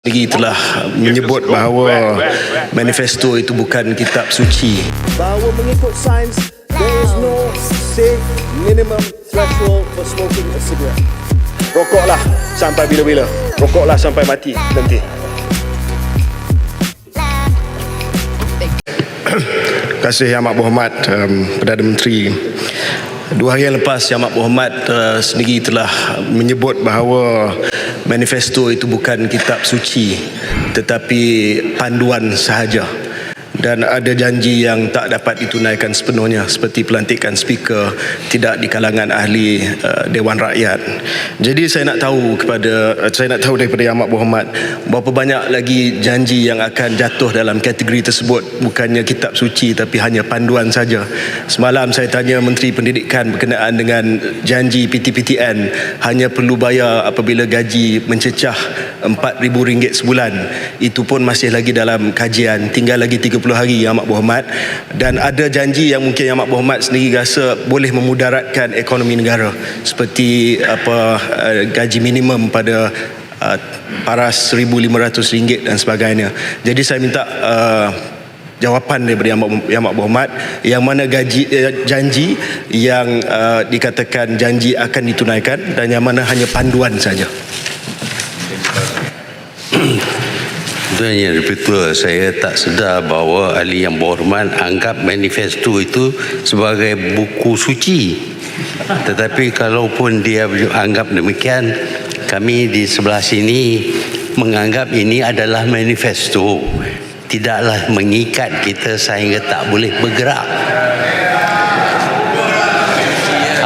Sendiri telah menyebut bahawa manifesto itu bukan kitab suci. Bahawa mengikut sains, there is no safe minimum threshold for smoking a cigarette. Rokoklah sampai bila-bila. Rokoklah sampai mati nanti. Terima kasih Yang Amat Berhormat Perdana Menteri. 2 hari yang lepas Yang Amat Berhormat sendiri telah menyebut bahawa manifesto itu bukan kitab suci tetapi panduan sahaja, dan ada janji yang tak dapat ditunaikan sepenuhnya seperti pelantikan speaker tidak di kalangan ahli Dewan Rakyat. Jadi saya nak tahu daripada Yang Amat Berhormat berapa banyak lagi janji yang akan jatuh dalam kategori tersebut, bukannya kitab suci tapi hanya panduan saja. Semalam saya tanya Menteri Pendidikan berkenaan dengan janji PTPTN hanya perlu bayar apabila gaji mencecah RM4,000 sebulan. Itu pun masih lagi dalam kajian, tinggal lagi 30 hari Yang Amat Berhormat, dan ada janji yang mungkin Yang Amat Berhormat sendiri rasa boleh memudaratkan ekonomi negara seperti gaji minimum pada paras RM1,500 dan sebagainya. Jadi saya minta jawapan daripada Yang Amat Berhormat, yang mana janji yang dikatakan janji akan ditunaikan dan yang mana hanya panduan saja. Sebenarnya betul, saya tak sedar bahawa ahli yang berhormat anggap manifesto itu sebagai buku suci. Tetapi kalaupun dia anggap demikian, kami di sebelah sini menganggap ini adalah manifesto, tidaklah mengikat kita sehingga tak boleh bergerak.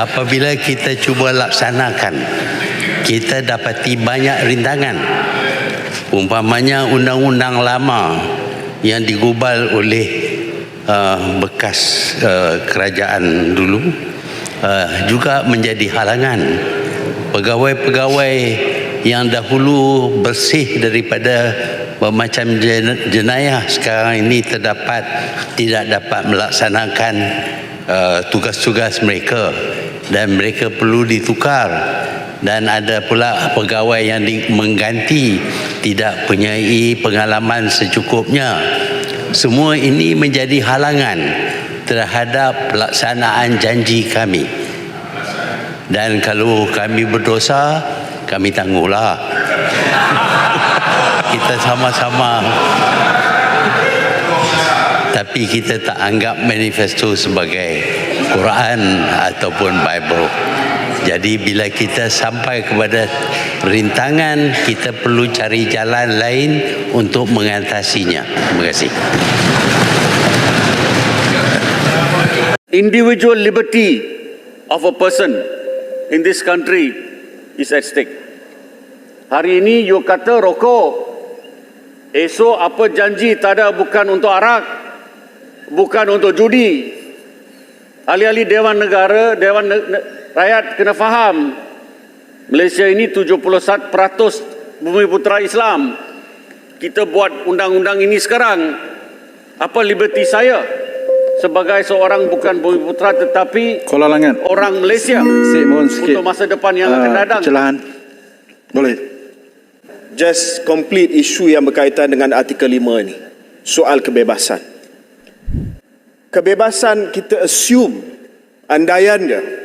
Apabila kita cuba laksanakan, kita dapati banyak rintangan. Umpamanya undang-undang lama yang digubal oleh bekas kerajaan dulu juga menjadi halangan. Pegawai-pegawai yang dahulu bersih daripada bermacam jenayah sekarang ini tidak dapat melaksanakan tugas-tugas mereka dan mereka perlu ditukar. Dan ada pula pegawai yang mengganti tidak punyai pengalaman secukupnya. Semua ini menjadi halangan terhadap pelaksanaan janji kami. Dan kalau kami berdosa, kami tangguhlah. Kita sama-sama. Tapi kita tak anggap manifesto sebagai Quran ataupun Bible. Jadi bila kita sampai kepada rintangan, kita perlu cari jalan lain untuk mengatasinya. Terima kasih. Individual liberty of a person in this country is at stake. Hari ini you kata rokok, esok apa janji tak ada, bukan untuk arak, bukan untuk judi. Ahli-ahli Dewan Negara, Rakyat kena faham, Malaysia ini 71% bumi putera Islam. Kita buat undang-undang ini sekarang. Apa liberty saya sebagai seorang bukan bumi putera tetapi orang Malaysia untuk masa depan yang akan datang? Pencerahan. Boleh. Just complete isu yang berkaitan dengan artikel 5 ini. Soal kebebasan. Kebebasan kita assume, andaian dia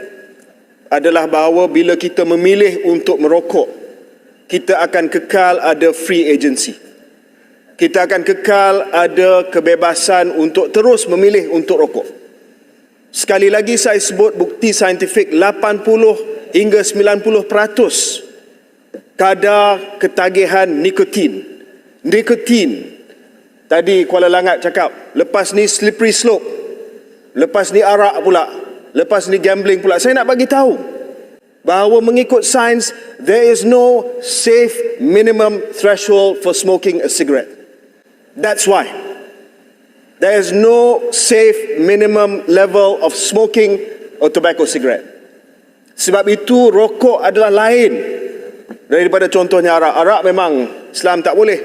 adalah bahawa bila kita memilih untuk merokok, kita akan kekal ada free agency. Kita akan kekal ada kebebasan untuk terus memilih untuk rokok. Sekali lagi saya sebut bukti saintifik, 80 hingga 90% kadar ketagihan nikotin. Tadi Kuala Langat cakap, lepas ni slippery slope. Lepas ni arak pula. Lepas ni gambling pula. Saya nak bagi tahu bahawa mengikut sains, there is no safe minimum threshold for smoking a cigarette. That's why. There is no safe minimum level of smoking a tobacco cigarette. Sebab itu rokok adalah lain daripada contohnya arak. Arak memang Islam tak boleh.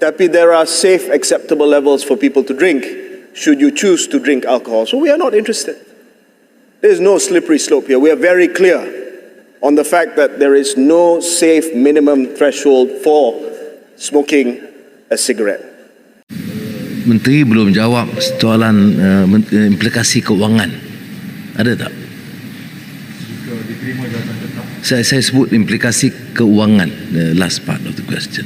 Tapi there are safe acceptable levels for people to drink should you choose to drink alcohol. So we are not interested. There is no slippery slope here. We are very clear on the fact that there is no safe minimum threshold for smoking a cigarette. Menteri belum jawab soalan implikasi keuangan. Ada tak? Saya sebut implikasi keuangan, the last part of the question.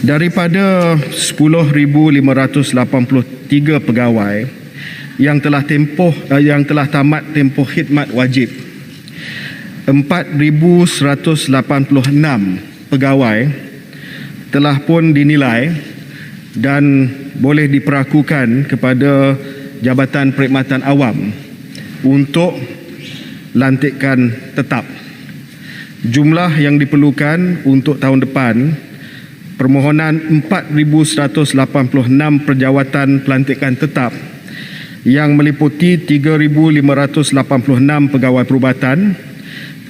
Daripada 10,583 pegawai yang telah tamat tempoh khidmat wajib, 4,186 pegawai telah pun dinilai dan boleh diperakukan kepada Jabatan Perkhidmatan Awam untuk lantikan tetap. Jumlah yang diperlukan untuk tahun depan, permohonan 4,186 perjawatan pelantikan tetap yang meliputi 3,586 pegawai perubatan,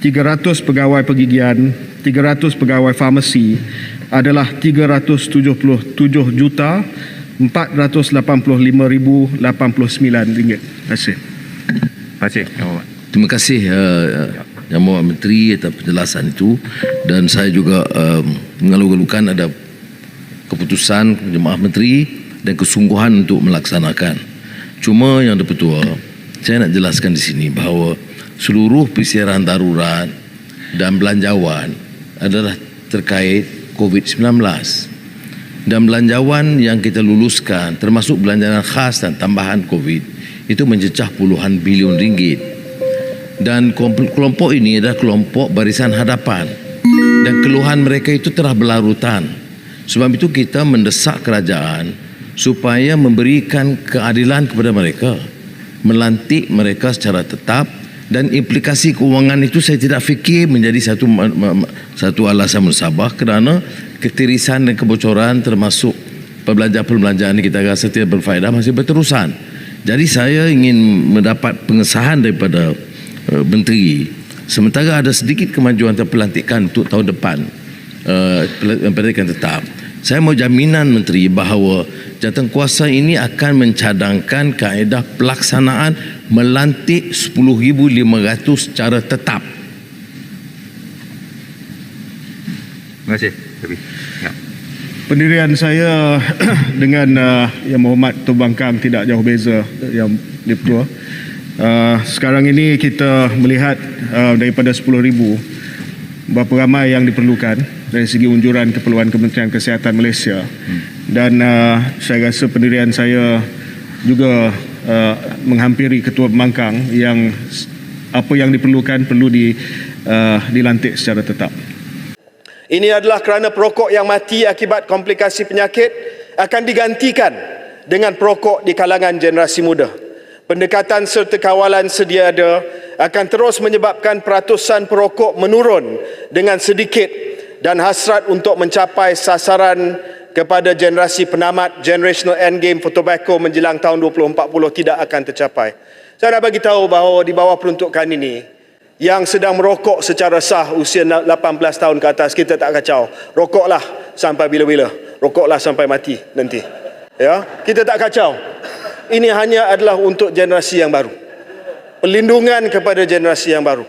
300 pegawai pergigian, 300 pegawai farmasi adalah 370,485,089 ringgit. Terima kasih. Terima kasih Yang Berhormat Menteri atas penjelasan itu, dan saya juga mengalu-alukan ada keputusan Jemaah Menteri dan kesungguhan untuk melaksanakan. Cuma yang di-Pertua, saya nak jelaskan di sini bahawa seluruh persiaran darurat dan belanjawan adalah terkait COVID-19, dan belanjawan yang kita luluskan termasuk belanjawan khas dan tambahan COVID itu mencecah puluhan bilion ringgit. Dan kelompok ini adalah kelompok barisan hadapan, dan keluhan mereka itu telah berlarutan. Sebab itu kita mendesak kerajaan supaya memberikan keadilan kepada mereka, melantik mereka secara tetap, dan implikasi keuangan itu saya tidak fikir menjadi satu alasan musabah, kerana ketirisan dan kebocoran termasuk perbelanjaan kita rasa tidak berfaedah masih berterusan. Jadi saya ingin mendapat pengesahan daripada Menteri, sementara ada sedikit kemajuan terpelantikan untuk tahun depan, pelantikan tetap. Saya mau jaminan Menteri bahawa jawatankuasa ini akan mencadangkan kaedah pelaksanaan melantik 10,500 secara tetap. Terima kasih. Ya. Pendirian saya dengan Yang Berhormat Tun Bangkang tidak jauh beza yang di-Pertua. Sekarang ini kita melihat daripada 10,000 berapa ramai yang diperlukan dari segi unjuran keperluan Kementerian Kesihatan Malaysia, dan saya rasa pendirian saya juga menghampiri Ketua Pembangkang yang apa yang diperlukan perlu dilantik secara tetap. Ini adalah kerana perokok yang mati akibat komplikasi penyakit akan digantikan dengan perokok di kalangan generasi muda. Pendekatan serta kawalan sedia ada akan terus menyebabkan peratusan perokok menurun dengan sedikit, dan hasrat untuk mencapai sasaran kepada generasi penamat generational endgame for tobacco menjelang tahun 2040 tidak akan tercapai. Saya nak bagi tahu bahawa di bawah peruntukan ini, yang sedang merokok secara sah usia 18 tahun ke atas, kita tak kacau. Rokoklah sampai bila-bila. Rokoklah sampai mati nanti. Ya, kita tak kacau. Ini hanya adalah untuk generasi yang baru. Pelindungan kepada generasi yang baru.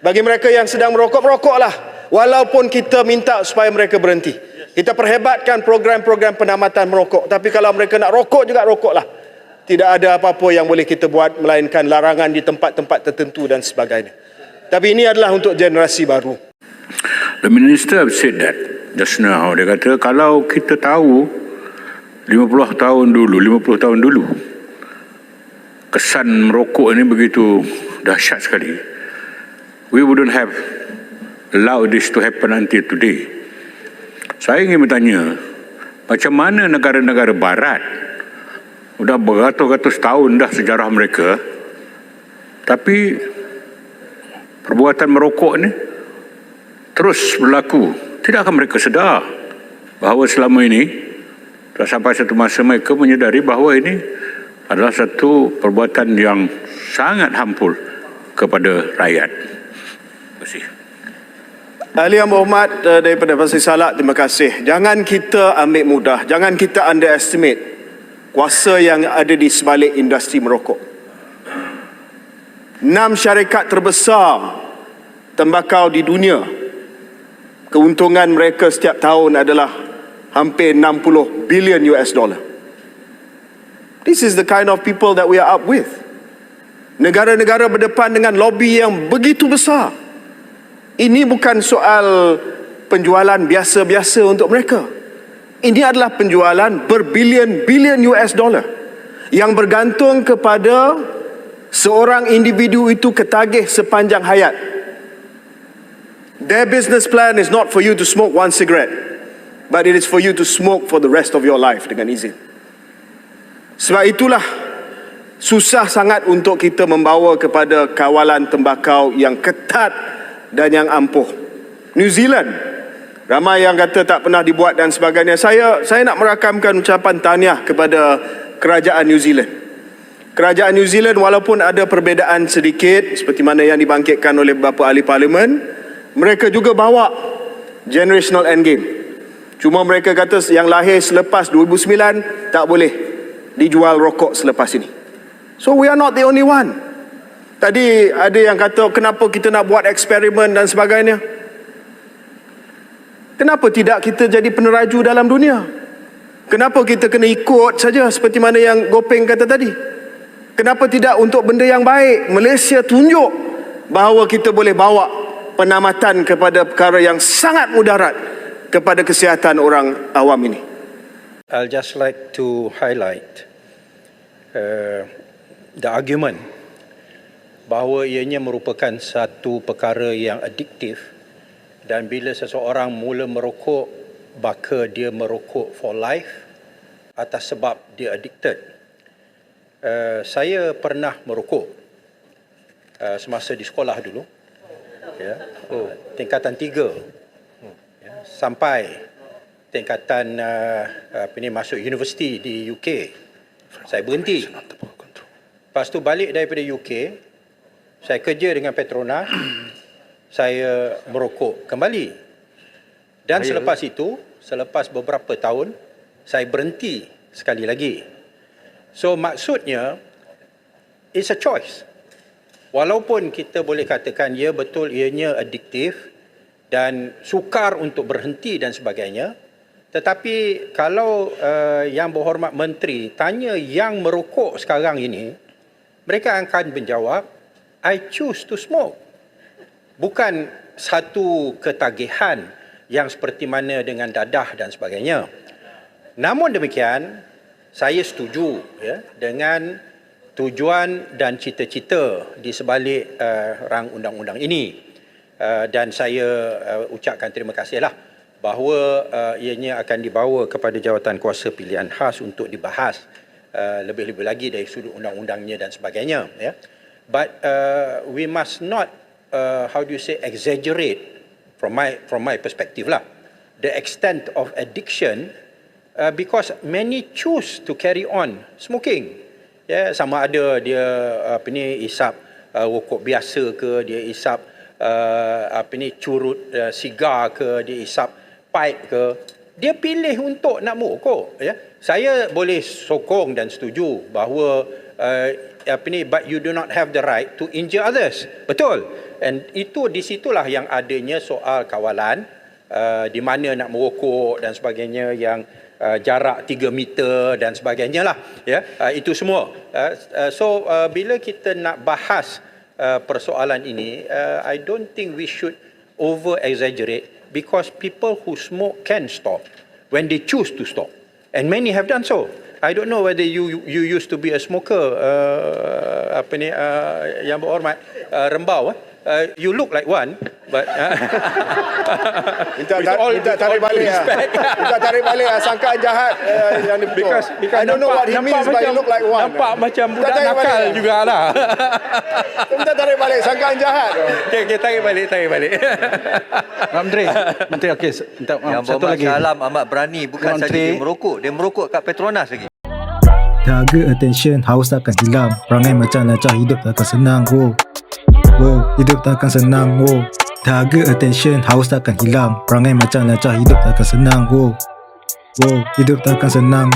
Bagi mereka yang sedang merokok, merokoklah. Walaupun kita minta supaya mereka berhenti. Kita perhebatkan program-program penamatan merokok. Tapi kalau mereka nak rokok juga, rokoklah. Tidak ada apa-apa yang boleh kita buat melainkan larangan di tempat-tempat tertentu dan sebagainya. Tapi ini adalah untuk generasi baru. The minister said that just now. Dia kata kalau kita tahu 50 tahun dulu kesan merokok ini begitu dahsyat sekali, we wouldn't have allowed this to happen until today. Saya ingin bertanya, macam mana negara-negara barat sudah beratus-ratus tahun dah sejarah mereka, tapi perbuatan merokok ni terus berlaku. Tidakkah mereka sedar bahawa selama ini telah sampai satu masa mereka menyedari bahawa ini adalah satu perbuatan yang sangat harmful kepada rakyat. Terima kasih. Ahli Yang Berhormat daripada Pasir Salak, terima kasih. Jangan kita ambil mudah, jangan kita underestimate kuasa yang ada di sebalik industri merokok. 6 syarikat terbesar tembakau di dunia, keuntungan mereka setiap tahun adalah hampir 60 bilion US dollar. This is the kind of people that we are up with. Negara-negara berdepan dengan lobby yang begitu besar. Ini bukan soal penjualan biasa-biasa untuk mereka. Ini adalah penjualan berbilion-bilion US dollar yang bergantung kepada seorang individu itu ketagih sepanjang hayat. Their business plan is not for you to smoke one cigarette, but it is for you to smoke for the rest of your life dengan izin. Sebab itulah susah sangat untuk kita membawa kepada kawalan tembakau yang ketat dan yang ampuh. New Zealand, ramai yang kata tak pernah dibuat dan sebagainya. Saya nak merakamkan ucapan tahniah kepada kerajaan New Zealand. Kerajaan New Zealand walaupun ada perbezaan sedikit seperti mana yang dibangkitkan oleh beberapa ahli parlimen, mereka juga bawa generational endgame. Cuma mereka kata yang lahir selepas 2009 tak boleh dijual rokok selepas ini. So we are not the only one. Tadi ada yang kata kenapa kita nak buat eksperimen dan sebagainya. Kenapa tidak kita jadi peneraju dalam dunia? Kenapa kita kena ikut saja seperti mana yang Gopeng kata tadi? Kenapa tidak untuk benda yang baik? Malaysia tunjuk bahawa kita boleh bawa penamatan kepada perkara yang sangat mudarat kepada kesihatan orang awam ini. I'll just like to highlight the argument bahawa ianya merupakan satu perkara yang adiktif dan bila seseorang mula merokok maka dia merokok for life atas sebab dia addicted. Saya pernah merokok semasa di sekolah dulu, tingkatan 3 sampai tingkatan masuk universiti di UK. Saya berhenti. Lepas tu balik daripada UK, saya kerja dengan Petronas, saya merokok kembali. Dan selepas itu, selepas beberapa tahun, saya berhenti sekali lagi. So maksudnya, it's a choice. Walaupun kita boleh katakan ya betul ianya adiktif dan sukar untuk berhenti dan sebagainya, tetapi kalau Yang Berhormat Menteri tanya yang merokok sekarang ini, mereka akan menjawab, I choose to smoke. Bukan satu ketagihan yang seperti mana dengan dadah dan sebagainya. Namun demikian, saya setuju dengan tujuan dan cita-cita di sebalik rang undang-undang ini. Dan saya ucapkan terima kasihlah bahawa ianya akan dibawa kepada jawatan kuasa pilihan khas untuk dibahas lebih-lebih lagi dari sudut undang-undangnya dan sebagainya. But we must not, exaggerate from my perspective lah, the extent of addiction because many choose to carry on smoking. Sama ada dia isap rokok biasa ke, dia isap curut sigar ke, dia isap pipe ke, dia pilih untuk nak merokok. Saya boleh sokong dan setuju bahawa but you do not have the right to injure others. Betul. And itu di situlah yang adanya soal kawalan di mana nak merokok dan sebagainya, yang jarak 3 meter dan sebagainya lah. Itu semua. So bila kita nak bahas persoalan ini, I don't think we should over exaggerate because people who smoke can stop when they choose to stop, and many have done so. I don't know whether you used to be a smoker, Yang Berhormat Rembau. You look like one, but minta tarik balik minta tarik balik sangkaan jahat yang because I don't know what he means by you look like one. Nampak macam budak nakal jugalah. Minta tarik balik sangkaan jahat. Okey, tarik balik. Menteri, okey, minta Yang satu lagi. Salam amat berani, bukan saja dia merokok kat Petronas lagi. Dahaga attention haus takkan hilang. Perangai macam Najah, hidup takkan senang. Hidup takkan senang. Dahaga attention haus takkan hilang. Perangai macam Najah, hidup takkan senang. Hidup takkan senang.